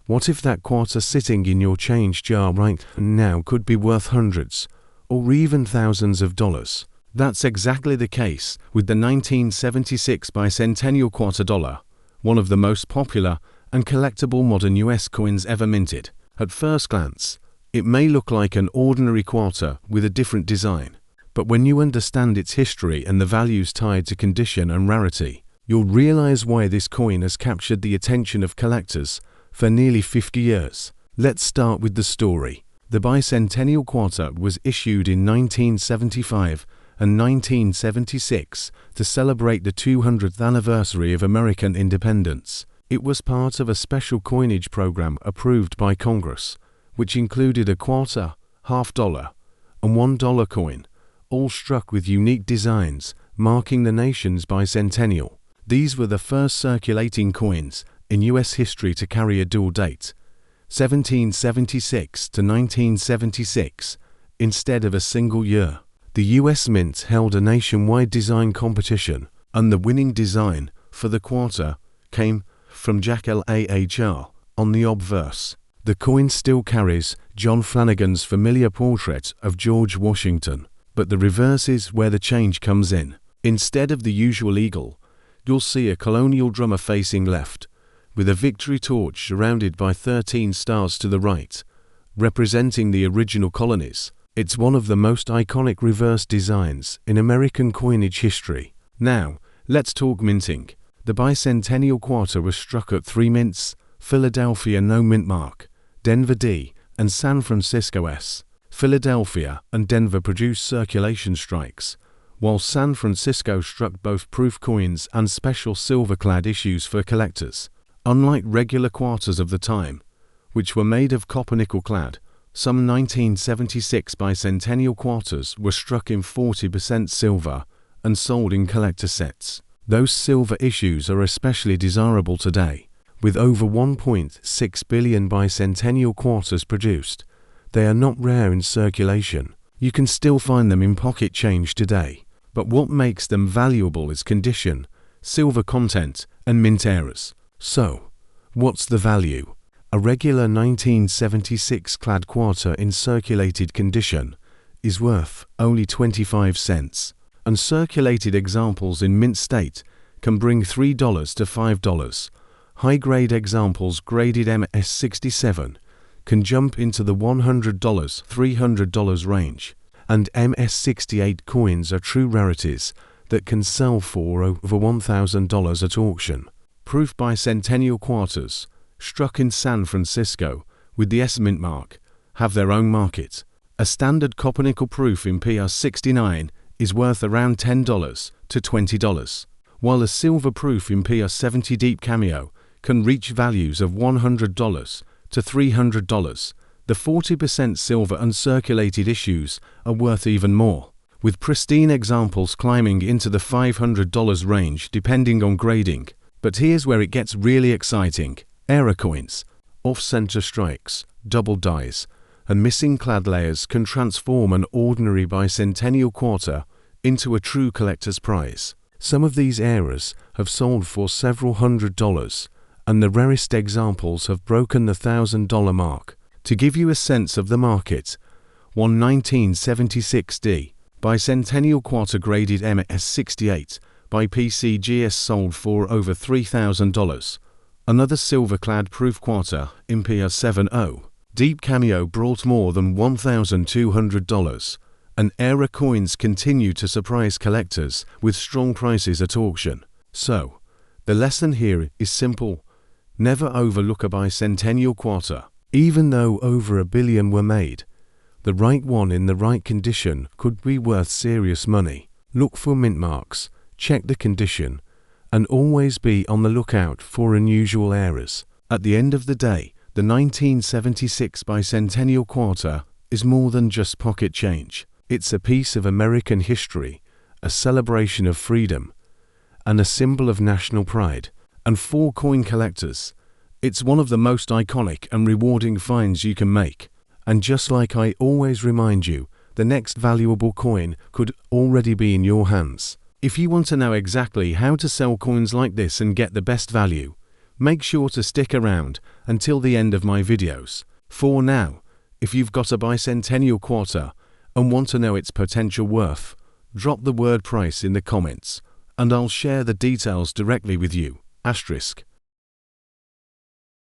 What if that quarter sitting in your change jar right now could be worth hundreds or even thousands of dollars? That's exactly the case with the 1976 Bicentennial quarter dollar, one of the most popular and collectible modern US coins ever minted. At first glance, it may look like an ordinary quarter with a different design, but when you understand its history and the values tied to condition and rarity, you'll realize why this coin has captured the attention of collectors for nearly 50 years. Let's start with the story. The Bicentennial quarter was issued in 1975 and 1976 to celebrate the 200th anniversary of American independence. It was part of a special coinage program approved by Congress, which included a quarter, $half, and $1 coin, all struck with unique designs marking the nation's bicentennial. These were the first circulating coins in U.S. history to carry a dual date, 1776 to 1976, instead of a single year. The U.S. Mint held a nationwide design competition, and the winning design for the quarter came from Jack Lahr on the obverse. The coin still carries John Flanagan's familiar portrait of George Washington, but the reverse is where the change comes in. Instead of the usual eagle, you'll see a colonial drummer facing left, with a victory torch surrounded by 13 stars to the right, representing the original colonies. It's one of the most iconic reverse designs in American coinage history. Now, let's talk minting. The Bicentennial quarter was struck at 3 mints: Philadelphia no mint mark, Denver D, and San Francisco S. Philadelphia and Denver produced circulation strikes, while San Francisco struck both proof coins and special silver-clad issues for collectors. Unlike regular quarters of the time, which were made of copper-nickel clad, some 1976 Bicentennial quarters were struck in 40% silver and sold in collector sets. Those silver issues are especially desirable today. With over 1.6 billion Bicentennial quarters produced, they are not rare in circulation. You can still find them in pocket change today. But what makes them valuable is condition, silver content, and mint errors. So, what's the value? A regular 1976 clad quarter in circulated condition is worth only 25 cents, and circulated examples in mint state can bring $3 to $5. High-grade examples graded MS67 can jump into the $100, $300 range, and MS68 coins are true rarities that can sell for over $1,000 at auction. Proof Bicentennial quarters, struck in San Francisco with the S mint mark, have their own market. A standard copper-nickel proof in PR69 is worth around $10 to $20, while a silver proof in PR70 Deep Cameo can reach values of $100 to $300. The 40% silver uncirculated issues are worth even more, with pristine examples climbing into the $500 range depending on grading. But here's where it gets really exciting. Error coins, off-center strikes, double dies, and missing clad layers can transform an ordinary Bicentennial quarter into a true collector's prize. Some of these errors have sold for several $100s, and the rarest examples have broken the $1,000 mark. To give you a sense of the market, one 1976D Bicentennial quarter graded MS68 by PCGS sold for over $3,000. Another silver-clad proof quarter in PR70 Deep Cameo brought more than $1,200, and error coins continue to surprise collectors with strong prices at auction. So, the lesson here is simple. Never overlook a Bicentennial quarter. Even though over 1 billion were made, the right one in the right condition could be worth serious money. Look for mint marks, check the condition, and always be on the lookout for unusual errors. At the end of the day, the 1976 Bicentennial quarter is more than just pocket change. It's a piece of American history, a celebration of freedom, and a symbol of national pride. And for coin collectors, it's one of the most iconic and rewarding finds you can make. And just like I always remind you, the next valuable coin could already be in your hands. If you want to know exactly how to sell coins like this and get the best value, Make sure to stick around until the end of my videos. For now, if you've got a Bicentennial quarter and want to know its potential worth, drop the word price in the comments and I'll share the details directly with you. Asterisk.